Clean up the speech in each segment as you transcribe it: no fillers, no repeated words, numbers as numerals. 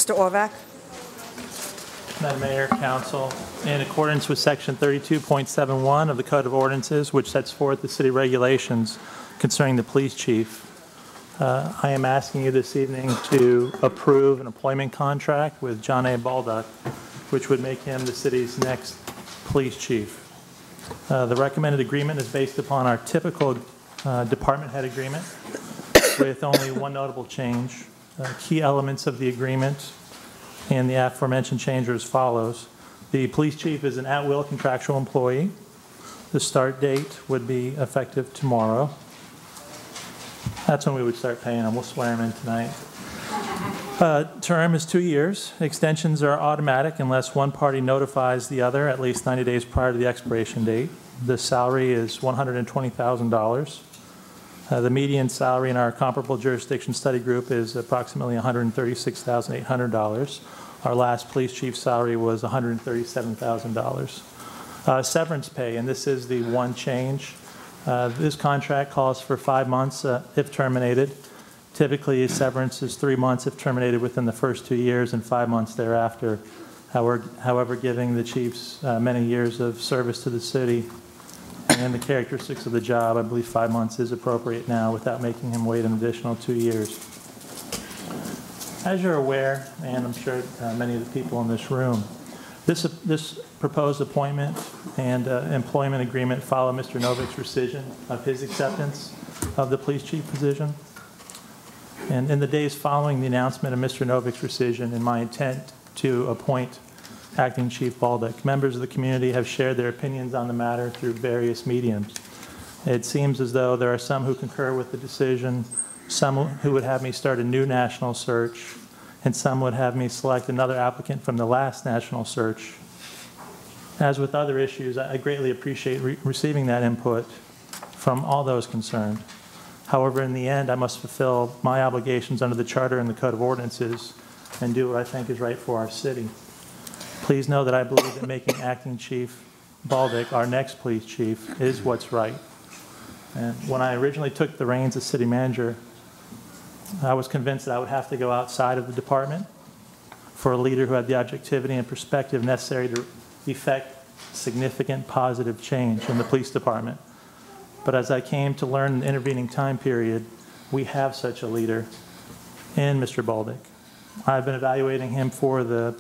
Mr. Orvac. Madam Mayor, Council, in accordance with Section 32.71 of the Code of Ordinances, which sets forth the city regulations concerning the police chief, I am asking you this evening to approve an employment contract with John A. Bolduc, which would make him the city's next police chief. The recommended agreement is based upon our typical department head agreement with only one notable change. Key elements of the agreement and the aforementioned change are as follows. The police chief is an at-will contractual employee. The start date would be effective tomorrow. That's when we would start paying him. We'll swear him in tonight. Term is 2 years. Extensions are automatic unless one party notifies the other at least 90 days prior to the expiration date. The salary is $120,000. The median salary in our comparable jurisdiction study group is approximately $136,800. Our last police chief salary was $137,000. Severance pay, and this is the one change. This contract calls for 5 months if terminated. Typically, severance is 3 months if terminated within the first 2 years and 5 months thereafter. However, giving the chiefs many years of service to the city and the characteristics of the job, I believe 5 months is appropriate now without making him wait an additional 2 years. As you're aware, and I'm sure many of the people in this room, this proposed appointment and employment agreement follow Mr. Novick's rescission of his acceptance of the police chief position. And in the days following the announcement of Mr. Novick's rescission and my intent to appoint Acting Chief Bolduc, members of the community have shared their opinions on the matter through various mediums. It seems as though there are some who concur with the decision, some who would have me start a new national search, and some would have me select another applicant from the last national search. As with other issues, I greatly appreciate receiving that input from all those concerned. However, in the end, I must fulfill my obligations under the Charter and the Code of Ordinances and do what I think is right for our city. Please know that I believe that making Acting Chief Bolduc our next police chief is what's right. And when I originally took the reins as city manager, I was convinced that I would have to go outside of the department for a leader who had the objectivity and perspective necessary to effect significant positive change in the police department. But as I came to learn in the intervening time period, we have such a leader in Mr. Bolduc. I've been evaluating him for the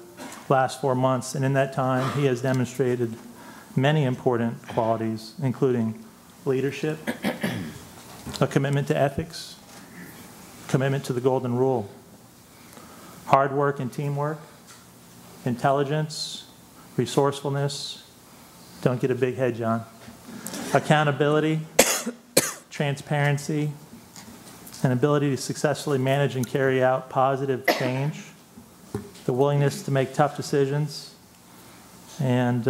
last 4 months, and in that time, he has demonstrated many important qualities, including leadership, a commitment to ethics, commitment to the golden rule, hard work and teamwork, intelligence, resourcefulness, don't get a big head, John, accountability, transparency, an ability to successfully manage and carry out positive change, the willingness to make tough decisions, and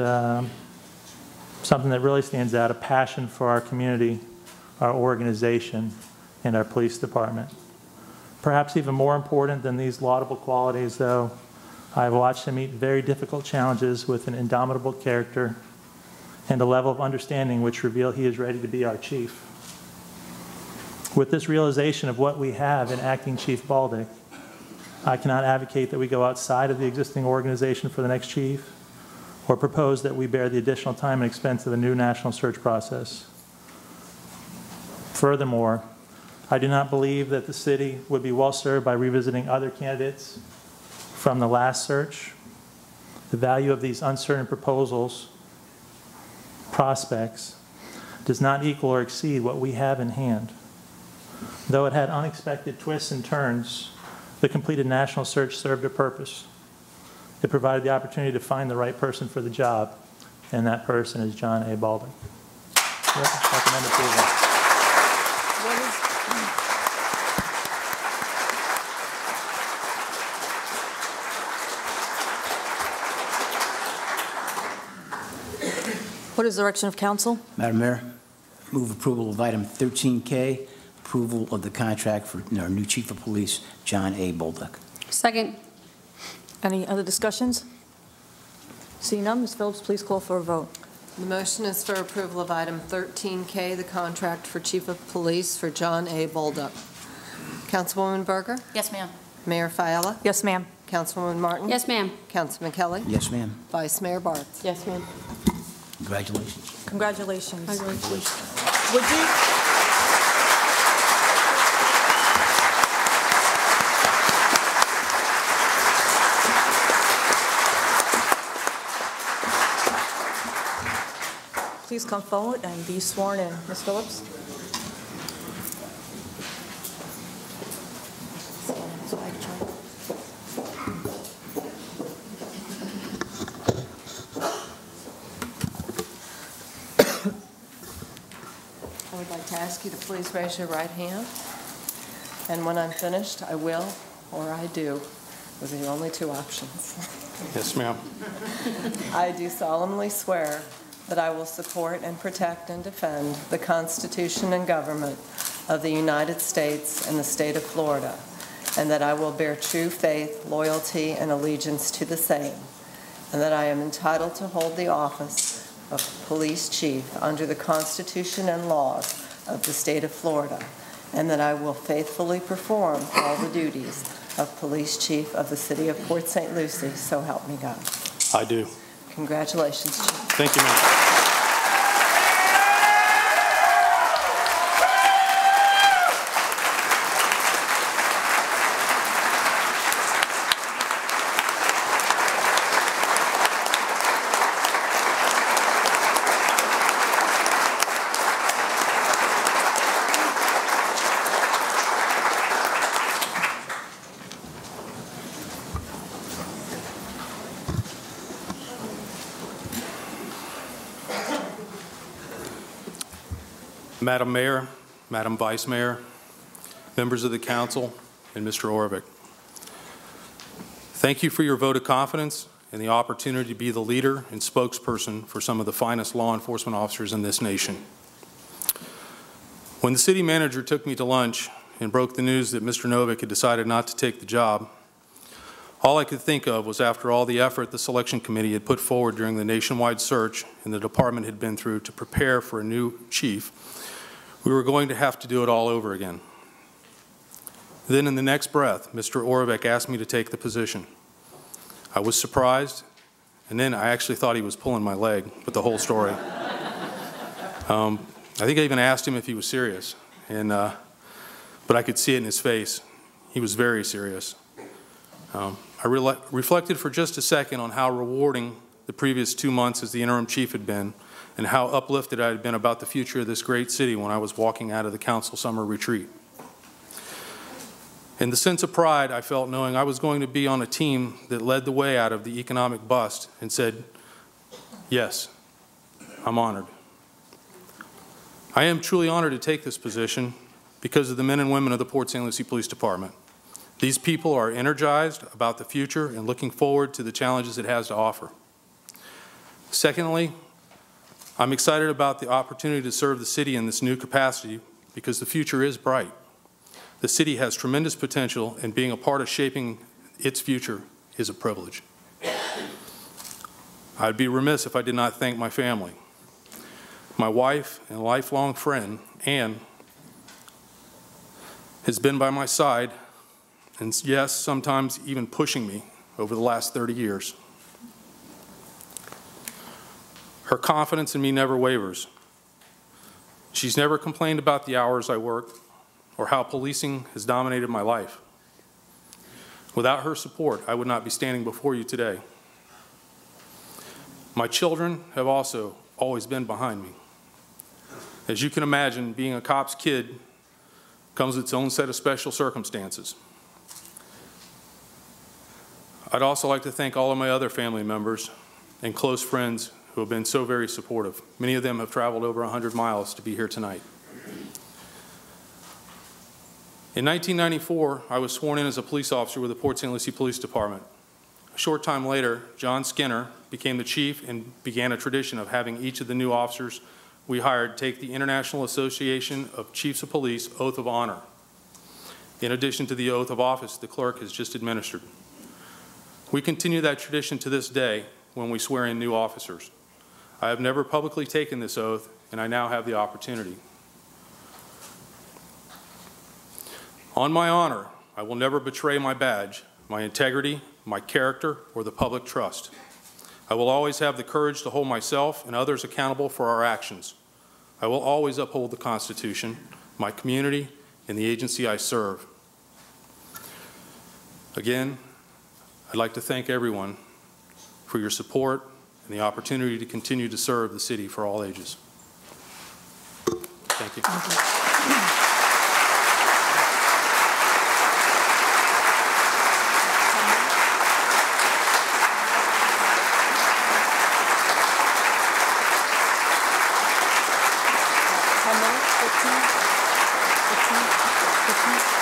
something that really stands out, a passion for our community, our organization, and our police department. Perhaps even more important than these laudable qualities, though, I've watched him meet very difficult challenges with an indomitable character and a level of understanding which reveal he is ready to be our chief. With this realization of what we have in Acting Chief Bolduc, I cannot advocate that we go outside of the existing organization for the next chief or propose that we bear the additional time and expense of a new national search process. Furthermore, I do not believe that the city would be well served by revisiting other candidates from the last search. The value of these uncertain prospects does not equal or exceed what we have in hand. Though it had unexpected twists and turns, the completed national search served a purpose. It provided the opportunity to find the right person for the job, and that person is John A. Bolduc. Recommend approval. What is the direction of council? Madam Mayor, move approval of item 13K, approval of the contract for our new Chief of Police, John A. Bolduc. Second. Any other discussions? Seeing none, Ms. Phillips, please call for a vote. The motion is for approval of item 13K, the contract for Chief of Police for John A. Bolduc. Councilwoman Berger? Yes, ma'am. Mayor Fiala, Yes, ma'am. Councilwoman Martin. Yes, ma'am. Councilman Kelly, Yes, ma'am. Vice Mayor Bartz. Yes, ma'am. Congratulations. Congratulations. Congratulations. Would you? Please come forward and be sworn in. Ms. Phillips? I would like to ask you to please raise your right hand. And when I'm finished, I will or I do. Those are the only two options. Yes, ma'am. I do solemnly swear that I will support and protect and defend the Constitution and government of the United States and the state of Florida, and that I will bear true faith, loyalty, and allegiance to the same, and that I am entitled to hold the office of Police Chief under the Constitution and laws of the state of Florida, and that I will faithfully perform all the duties of Police Chief of the City of Port St. Lucie, so help me God. I do. Congratulations, Chief. Thank you, ma'am. Madam Mayor, Madam Vice Mayor, members of the council, and Mr. Orvik. Thank you for your vote of confidence and the opportunity to be the leader and spokesperson for some of the finest law enforcement officers in this nation. When the city manager took me to lunch and broke the news that Mr. Novick had decided not to take the job, all I could think of was after all the effort the selection committee had put forward during the nationwide search and the department had been through to prepare for a new chief, we were going to have to do it all over again. Then in the next breath, Mr. Orvik asked me to take the position. I was surprised, and then I actually thought he was pulling my leg with the whole story. I think I even asked him if he was serious, but I could see it in his face. He was very serious. I reflected for just a second on how rewarding the previous 2 months as the interim chief had been, and how uplifted I had been about the future of this great city when I was walking out of the council summer retreat. And the sense of pride I felt knowing I was going to be on a team that led the way out of the economic bust and said, yes, I'm honored. I am truly honored to take this position because of the men and women of the Port St. Lucie Police Department. These people are energized about the future and looking forward to the challenges it has to offer. Secondly, I'm excited about the opportunity to serve the city in this new capacity because the future is bright. The city has tremendous potential, and being a part of shaping its future is a privilege. I'd be remiss if I did not thank my family. My wife and lifelong friend, Ann, has been by my side, and yes, sometimes even pushing me over the last 30 years. Her confidence in me never wavers. She's never complained about the hours I work or how policing has dominated my life. Without her support, I would not be standing before you today. My children have also always been behind me. As you can imagine, being a cop's kid comes with its own set of special circumstances. I'd also like to thank all of my other family members and close friends who have been so very supportive. Many of them have traveled over 100 miles to be here tonight. In 1994, I was sworn in as a police officer with the Port St. Lucie Police Department. A short time later, John Skinner became the chief and began a tradition of having each of the new officers we hired take the International Association of Chiefs of Police Oath of Honor, in addition to the oath of office the clerk has just administered. We continue that tradition to this day when we swear in new officers. I have never publicly taken this oath, and I now have the opportunity. On my honor, I will never betray my badge, my integrity, my character, or the public trust. I will always have the courage to hold myself and others accountable for our actions. I will always uphold the Constitution, my community, and the agency I serve. Again, I'd like to thank everyone for your support and the opportunity to continue to serve the city for all ages. Thank you. How many? 15? 15? 15?